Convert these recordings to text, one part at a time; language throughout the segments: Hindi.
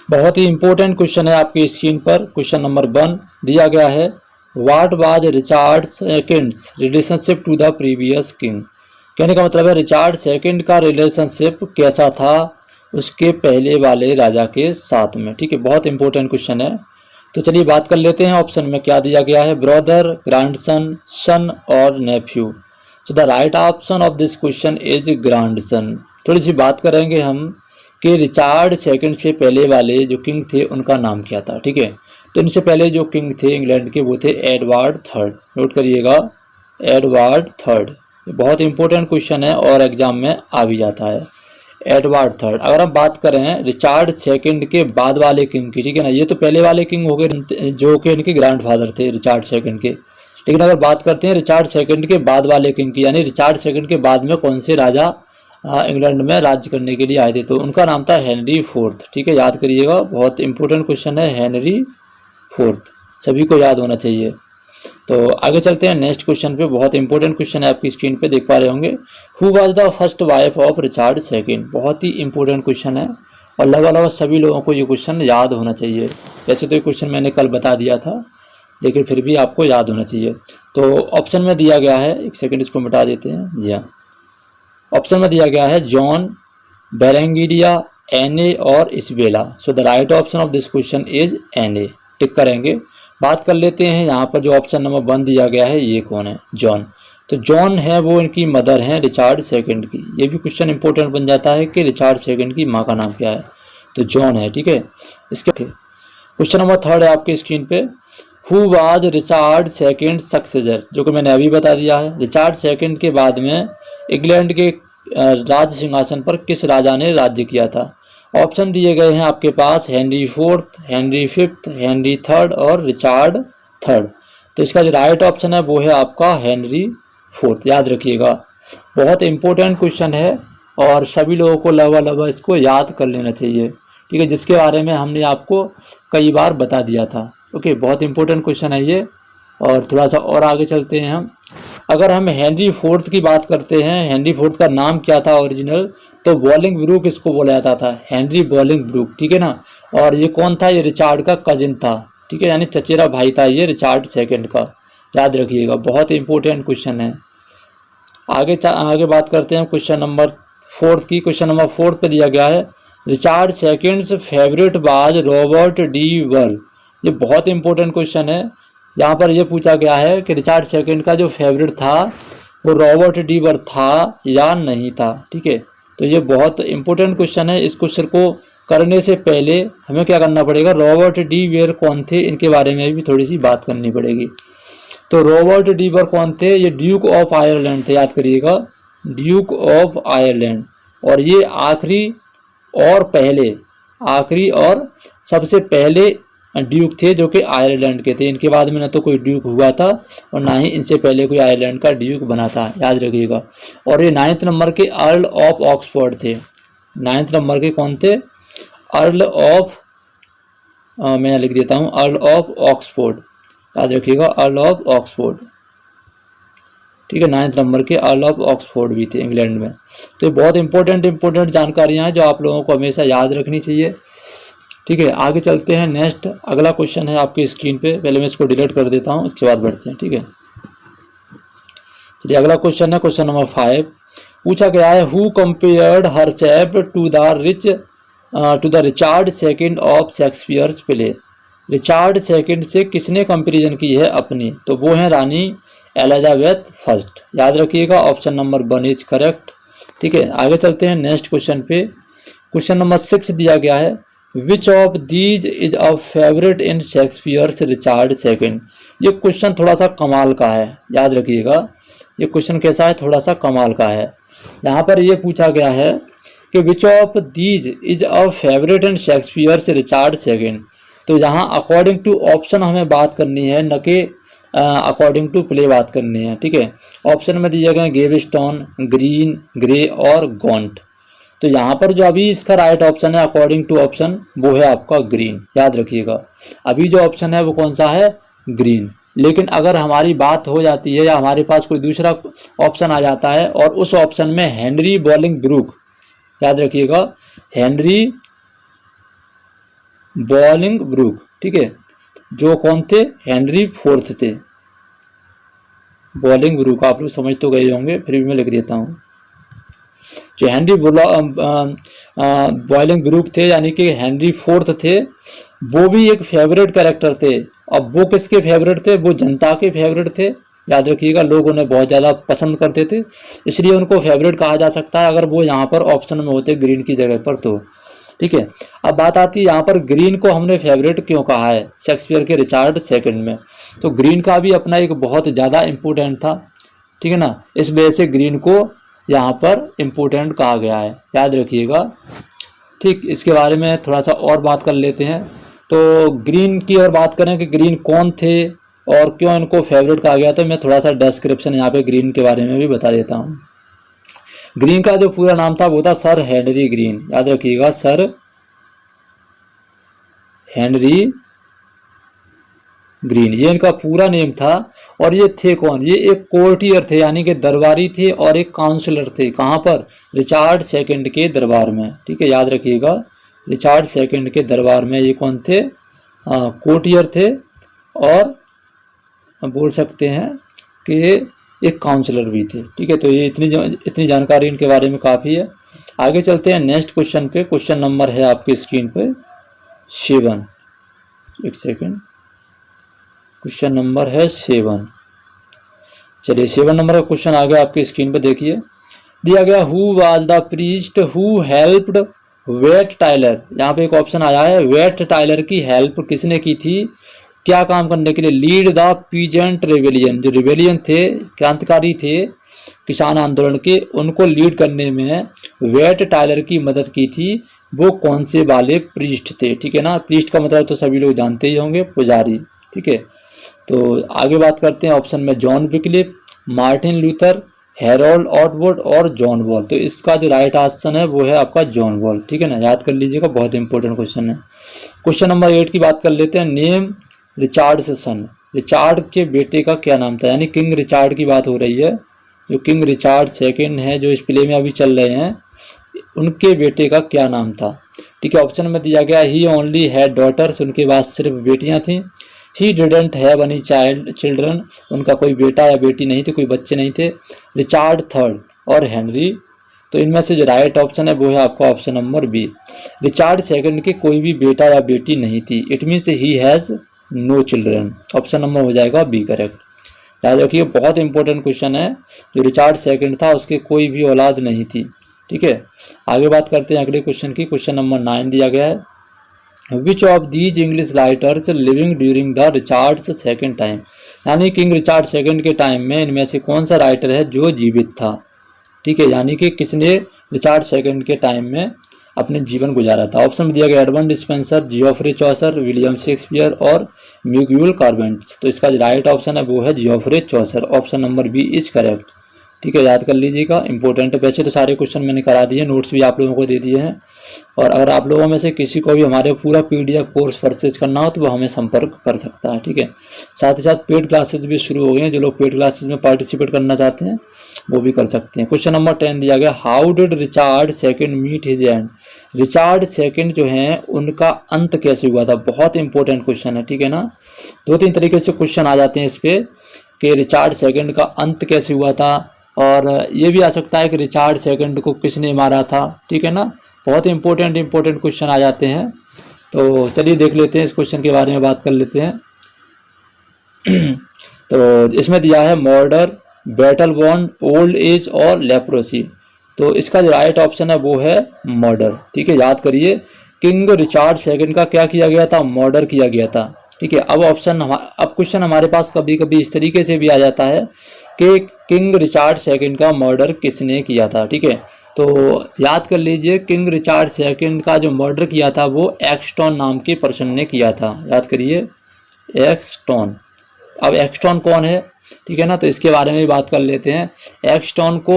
बहुत ही इंपॉर्टेंट क्वेश्चन है आपकी स्क्रीन पर। क्वेश्चन नंबर 1 दिया गया है, what was Richard second's relationship to the previous king. कहने का मतलब है रिचार्ड सेकंड का रिलेशनशिप कैसा था उसके पहले वाले राजा के साथ में। ठीक है, बहुत इंपॉर्टेंट क्वेश्चन है। तो चलिए बात कर लेते हैं। ऑप्शन में क्या दिया गया है, ब्रदर, ग्रैंडसन, सन और नेफ्यू। So the right option of this question is grandson. थोड़ी सी बात करेंगे हम कि रिचार्ड सेकंड से पहले वाले जो किंग थे उनका नाम क्या था। ठीक है, तो इनसे पहले जो किंग थे इंग्लैंड के वो थे एडवर्ड थर्ड। नोट करिएगा, एडवर्ड थर्ड। बहुत इंपॉर्टेंट क्वेश्चन है और एग्जाम में आ भी जाता है। Edward third. अगर हम बात करें रिचार्ड सेकंड के बाद वाले किंग की, ठीक है ना, ये तो पहले वाले किंग हो गए जो कि इनके ग्रैंडफादर थे रिचार्ड सेकंड के। लेकिन अगर बात करते हैं रिचार्ड सेकंड के बाद वाले किंग की, यानी रिचार्ड सेकंड के बाद में कौन से राजा इंग्लैंड में राज्य करने के लिए आए थे, तो उनका नाम था हेनरी फोर्थ। ठीक है, याद करिएगा, बहुत इंपॉर्टेंट क्वेश्चन है, हेनरी फोर्थ, सभी को याद होना चाहिए। तो आगे चलते हैं नेक्स्ट क्वेश्चन पे। बहुत इंपॉर्टेंट क्वेश्चन है, आपकी स्क्रीन पे देख पा रहे होंगे। Who was the first wife of Richard second. बहुत ही इंपॉर्टेंट क्वेश्चन है और लगभग सभी लोगों को ये क्वेश्चन याद होना चाहिए। वैसे तो ये क्वेश्चन मैंने कल बता दिया था, लेकिन फिर भी आपको याद होना चाहिए। तो ऑप्शन में दिया गया है, एक सेकेंड इसको मिटा देते हैं। जी हाँ, ऑप्शन में दिया गया है जॉन, बेरेंगिरिया, एने और Isabella. So the right option of this question is Anne. Tick करेंगे। बात कर लेते हैं यहाँ पर जो ऑप्शन नंबर 1 दिया गया है, ये कौन है, जॉन। तो जॉन है वो इनकी मदर है रिचार्ड सेकंड की। ये भी क्वेश्चन इंपॉर्टेंट बन जाता है कि रिचार्ड सेकंड की माँ का नाम क्या है, तो जॉन है। ठीक है, इसके क्वेश्चन नंबर 3 है आपके स्क्रीन पे। Who was Richard second successor, जो कि मैंने अभी बता दिया है। रिचार्ड सेकंड के बाद में इंग्लैंड के राज सिंहासन पर किस राजा ने राज्य किया था। ऑप्शन दिए गए हैं आपके पास, Henry fourth, Henry fifth, Henry third और रिचार्ड थर्ड। तो इसका जो राइट ऑप्शन है वो है आपका हेनरी फोर्थ। याद रखिएगा, बहुत इंपॉर्टेंट क्वेश्चन है और सभी लोगों को लगभग इसको याद कर लेना चाहिए। ठीक है, जिसके बारे में हमने आपको कई बार बता दिया था। ओके, बहुत इंपॉर्टेंट क्वेश्चन है ये। और थोड़ा सा और आगे चलते हैं हम। अगर हम हेनरी फोर्थ की बात करते हैं, हेनरी फोर्थ का नाम क्या था ओरिजिनल, तो बॉलिंगब्रूक इसको बोला जाता था, हेनरी बॉलिंगब्रूक। ठीक है ना, और ये कौन था, ये रिचार्ड का कजिन था। ठीक है, यानी चचेरा भाई था ये रिचार्ड सेकंड का। याद रखिएगा, बहुत इंपॉर्टेंट क्वेश्चन है। आगे बात करते हैं क्वेश्चन नंबर 4 की। क्वेश्चन नंबर 4 पे दिया गया है, Richard second's favourite was Robert de Vere. ये बहुत इंपॉर्टेंट क्वेश्चन है। यहाँ पर यह पूछा गया है कि रिचार्ड सेकंड का जो फेवरेट था वो रॉबर्ट डी वर था या नहीं था। ठीक है, तो ये बहुत इंपॉर्टेंट क्वेश्चन है। इस क्वेश्चन को करने से पहले हमें क्या करना पड़ेगा, रॉबर्ट डी वर कौन थे इनके बारे में भी थोड़ी सी बात करनी पड़ेगी। तो रॉबर्ट डी वर कौन थे, ये ड्यूक ऑफ आयरलैंड थे। याद करिएगा, ड्यूक ऑफ आयरलैंड। और ये आखिरी और सबसे पहले ड्यूक थे जो कि आयरलैंड के थे। इनके बाद में ना तो कोई ड्यूक हुआ था और ना ही इनसे पहले कोई आयरलैंड का ड्यूक बना था। याद रखिएगा। और ये 9th नंबर के अर्ल ऑफ ऑक्सफोर्ड थे। 9th नंबर के कौन थे, अर्ल ऑफ, मैं लिख देता हूँ, अर्ल ऑफ ऑक्सफोर्ड। याद रखिएगा, अर्ल ऑफ ऑक्सफोर्ड। ठीक है, 9th नंबर के अर्ल ऑफ ऑक्सफोर्ड भी थे इंग्लैंड में। तो ये बहुत इंपॉर्टेंट जानकारियाँ हैं जो आप लोगों को हमेशा याद रखनी चाहिए। ठीक है, आगे चलते हैं। नेक्स्ट अगला क्वेश्चन है आपकी स्क्रीन पे। पहले मैं इसको डिलीट कर देता हूँ, उसके बाद बढ़ते हैं। ठीक है, चलिए अगला क्वेश्चन है क्वेश्चन नंबर 5। पूछा गया है, who compared herself to the Richard second of Shakespeare's play. Richard second से किसने कंपेरिजन की है अपनी, तो वो है रानी एलिजाबेथ फर्स्ट। याद रखिएगा, ऑप्शन नंबर 1 इज करेक्ट। ठीक है, आगे चलते हैं नेक्स्ट क्वेश्चन पे। क्वेश्चन नंबर 6 दिया गया है, which of these is a favourite in Shakespeare's Richard second. ये क्वेश्चन थोड़ा सा कमाल का है। याद रखिएगा, ये क्वेश्चन कैसा है, थोड़ा सा कमाल का है। यहाँ पर ये पूछा गया है कि which of these is a favourite in Shakespeare's Richard second. तो यहाँ अकॉर्डिंग टू ऑप्शन हमें बात करनी है, न कि अकॉर्डिंग टू प्ले बात करनी है। ठीक है, ऑप्शन में दिए गए गेवस्टोन, ग्रीन, ग्रे और गॉन्ट। तो यहाँ पर जो अभी इसका राइट ऑप्शन है अकॉर्डिंग टू ऑप्शन, वो है आपका ग्रीन। याद रखिएगा, अभी जो ऑप्शन है वो कौन सा है, ग्रीन। लेकिन अगर हमारी बात हो जाती है या हमारे पास कोई दूसरा ऑप्शन आ जाता है और उस ऑप्शन में हेनरी बॉलिंगब्रूक, याद रखिएगा, हेनरी बॉलिंगब्रुक, ठीक है, जो कौन थे, हेनरी फोर्थ थे। बॉलिंगब्रुक आप लोग समझ तो गए होंगे, फिर भी मैं लिख देता हूँ। जो हेनरी बॉलिंगब्रुक थे यानी कि हेनरी फोर्थ थे, वो भी एक फेवरेट कैरेक्टर थे। अब वो किसके फेवरेट थे, वो जनता के फेवरेट थे, याद रखिएगा, लोग उन्हें बहुत ज़्यादा पसंद करते थे, इसलिए उनको फेवरेट कहा जा सकता है अगर वो यहाँ पर ऑप्शन में होते ग्रीन की जगह पर तो, ठीक है। अब बात आती है यहाँ पर ग्रीन को हमने फेवरेट क्यों कहा है शेक्सपियर के रिचार्ड सेकंड में, तो ग्रीन का भी अपना एक बहुत ज़्यादा इम्पोर्टेंट था, ठीक है ना, इस वजह से ग्रीन को यहाँ पर इम्पोर्टेंट कहा गया है, याद रखिएगा, ठीक। इसके बारे में थोड़ा सा और बात कर लेते हैं। तो ग्रीन की अगर बात करें कि ग्रीन कौन थे और क्यों इनको फेवरेट कहा गया, तो मैं थोड़ा सा डिस्क्रिप्शन यहाँ पे ग्रीन के बारे में भी बता देता हूँ। ग्रीन का जो पूरा नाम था वो था सर हेनरी ग्रीन, याद रखिएगा, सर हेनरी ग्रीन, ये इनका पूरा नेम था। और ये थे कौन, ये एक कोर्टियर थे यानी कि दरबारी थे और एक काउंसलर थे, कहाँ पर, रिचार्ड सेकंड के दरबार में, ठीक है, याद रखिएगा, रिचार्ड सेकंड के दरबार में ये कौन थे, कोर्टियर थे, और बोल सकते हैं कि एक काउंसलर भी थे, ठीक है। तो ये इतनी जानकारी इनके बारे में काफ़ी है। आगे चलते हैं नेक्स्ट क्वेश्चन पे। क्वेश्चन नंबर है आपकी स्क्रीन पे 7, एक सेकेंड, क्वेश्चन नंबर है 7। चलिए 7 नंबर का क्वेश्चन आ गया आपकी स्क्रीन पे, देखिए दिया गया, who was the priest who helped Wat Tyler, यहाँ पे एक ऑप्शन आया है, वेट टाइलर की हेल्प किसने की थी, क्या काम करने के लिए, लीड द पीजेंट रेवेलियन, जो रिवेलियन थे, क्रांतिकारी थे किसान आंदोलन के, उनको लीड करने में वेट टाइलर की मदद की थी, वो कौन से वाले प्रीस्ट थे, ठीक है ना, प्रीस्ट का मतलब तो सभी लोग जानते ही होंगे, पुजारी, ठीक है। तो आगे बात करते हैं, ऑप्शन में John Wycliffe, Martin Luther, Harold Attwood और जॉन बॉल, तो इसका जो राइट ऑप्शन है वो है आपका जॉन बॉल, ठीक है ना, याद कर लीजिएगा, बहुत इंपॉर्टेंट क्वेश्चन है। क्वेश्चन नंबर 8 की बात कर लेते हैं, नेम रिचार्ड से सन, रिचार्ड के बेटे का क्या नाम था, यानी किंग रिचार्ड की बात हो रही है, जो किंग रिचार्ड सेकंड है जो इस प्ले में अभी चल रहे हैं, उनके बेटे का क्या नाम था, ठीक है। ऑप्शन में दिया गया, ही ओनली हैड डॉटर्स, उनके पास सिर्फ बेटियां थीं, he didn't have any children, उनका कोई बेटा या बेटी नहीं थे, कोई बच्चे नहीं थे, रिचार्ड थर्ड और हेनरी, तो इनमें से जो राइट ऑप्शन है वो है आपका option number B, Richard second के कोई भी बेटा या बेटी नहीं थी, it means he has no children, option number हो जाएगा बी करेक्ट। याद रखिए बहुत इंपॉर्टेंट क्वेश्चन है, जो रिचार्ड सेकंड था उसके कोई भी औलाद नहीं थी, ठीक है। आगे बात करते हैं अगले क्वेश्चन की। क्वेश्चन नंबर 9 दिया गया है, which of these English writers living during the Richards second time, यानी किंग रिचार्ड सेकंड के टाइम में इनमें से कौन सा राइटर है जो जीवित था, ठीक है, यानी कि किसने रिचार्ड सेकंड के टाइम में अपने जीवन गुजारा था। ऑप्शन में दिया गया, एडमंड स्पेंसर, जियोफ्रे चौसर, विलियम शेक्सपियर और म्यूग्यूल कार्बेंट्स, तो इसका जो राइट ऑप्शन है वो है Geoffrey Chaucer, option number B is correct, ठीक है, याद कर लीजिएगा, इंपॉर्टेंट है। वैसे तो सारे क्वेश्चन मैंने करा दिए, नोट्स भी आप लोगों को दे दिए हैं, और अगर आप लोगों में से किसी को भी हमारे पूरा PDF कोर्स परचेज करना हो तो वो हमें संपर्क कर सकता है, ठीक है। साथ ही साथ पेड क्लासेज भी शुरू हो गए हैं, जो लोग पेड क्लासेज में पार्टिसिपेट करना चाहते हैं वो भी कर सकते हैं। क्वेश्चन नंबर 10 दिया गया, how did Richard second meet his end, Richard second जो हैं उनका अंत कैसे हुआ था, बहुत इंपॉर्टेंट क्वेश्चन है, ठीक है ना। 2-3 तरीके से क्वेश्चन आ जाते हैं इस पर कि रिचार्ड सेकंड का अंत कैसे हुआ था, और ये भी आ सकता है कि रिचार्ड सेकंड को किसने मारा था, ठीक है ना, बहुत इंपॉर्टेंट क्वेश्चन आ जाते हैं। तो चलिए देख लेते हैं, इस क्वेश्चन के बारे में बात कर लेते हैं। तो इसमें दिया है murder, battle won, old age और लेप्रोसी, तो इसका जो राइट ऑप्शन है वो है मर्डर, ठीक है, याद करिए, किंग रिचार्ड सेकंड का क्या किया गया था, मर्डर किया गया था, ठीक है। अब क्वेश्चन हमारे पास कभी कभी इस तरीके से भी आ जाता है कि किंग रिचार्ड सेकंड का मर्डर किसने किया था, ठीक है। तो याद कर लीजिए, किंग रिचार्ड सेकंड का जो मर्डर किया था वो एक्सटॉन नाम के पर्सन ने किया था, याद करिए, एक्सटॉन। अब एक्सटॉन कौन है, ठीक है ना, तो इसके बारे में भी बात कर लेते हैं। एक्सटॉन को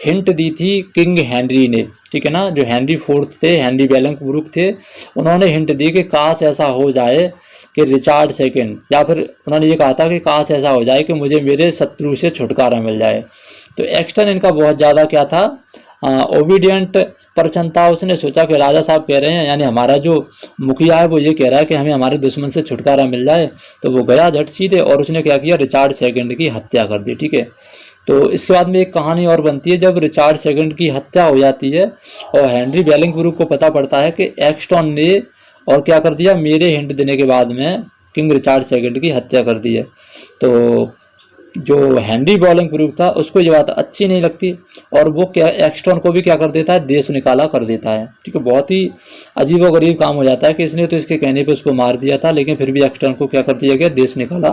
हिंट दी थी किंग हेनरी ने, ठीक है ना, जो हेनरी फोर्थ थे, हेनरी बोलिंगब्रुक थे, उन्होंने हिंट दी कि काश ऐसा हो जाए कि रिचार्ड सेकंड, या फिर उन्होंने ये कहा था कि काश ऐसा हो जाए कि मुझे मेरे शत्रु से छुटकारा मिल जाए। तो एक्सटॉन इनका बहुत ज़्यादा क्या था, ओबीडियंट पर्सन था, उसने सोचा कि राजा साहब कह रहे हैं, यानी हमारा जो मुखिया है वो ये कह रहा है कि हमें हमारे दुश्मन से छुटकारा मिल जाए, तो वो गया झट सीधे और उसने क्या किया, रिचार्ड सेकंड की हत्या कर दी। ठीक है, तो इसके बाद में एक कहानी और बनती है, जब रिचार्ड सेकंड की हत्या हो जाती है और हेनरी बोलिंगब्रूक को पता पड़ता है कि एक्सटॉन ने और क्या कर दिया, मेरे हिंट देने के बाद में किंग रिचार्ड सेकंड की हत्या कर दी है। तो जो हेनरी बोलिंगब्रूक था उसको ये बात अच्छी नहीं लगती और वो क्या एक्सटॉन को भी क्या कर देता है, देश निकाला कर देता है। ठीक है, बहुत ही अजीबोगरीब काम हो जाता है कि इसने तो इसके कहने पे उसको मार दिया था, लेकिन फिर भी एक्सटॉन को क्या कर दिया गया, देश निकाला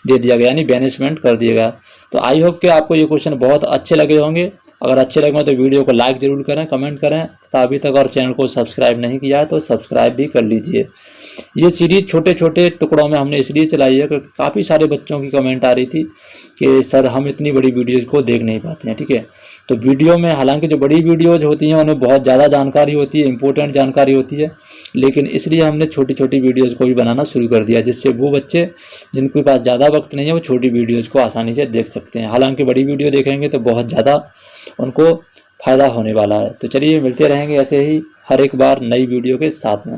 दे दिया गया, यानी बैनिशमेंट कर दिया गया। तो आई होप कि आपको ये क्वेश्चन बहुत अच्छे लगे होंगे। अगर अच्छे लगे हो तो वीडियो को लाइक जरूर करें, कमेंट करें तथा अभी तक और चैनल को सब्सक्राइब नहीं किया है तो सब्सक्राइब भी कर लीजिए। ये सीरीज छोटे छोटे टुकड़ों में हमने इसलिए चलाई है क्योंकि काफ़ी सारे बच्चों की कमेंट आ रही थी कि सर हम इतनी बड़ी वीडियोज़ को देख नहीं पाते हैं। ठीक है, तो वीडियो में हालांकि जो बड़ी वीडियोज़ होती हैं उनमें बहुत ज़्यादा जानकारी होती है, इंपॉर्टेंट जानकारी होती है, लेकिन इसलिए हमने छोटी छोटी वीडियोज़ को भी बनाना शुरू कर दिया, जिससे वो बच्चे जिनके पास ज़्यादा वक्त नहीं है वो छोटी वीडियोज़ को आसानी से देख सकते हैं। हालांकि बड़ी वीडियो देखेंगे तो बहुत ज़्यादा उनको फ़ायदा होने वाला है। तो चलिए मिलते रहेंगे ऐसे ही हर एक बार नई वीडियो के साथ में।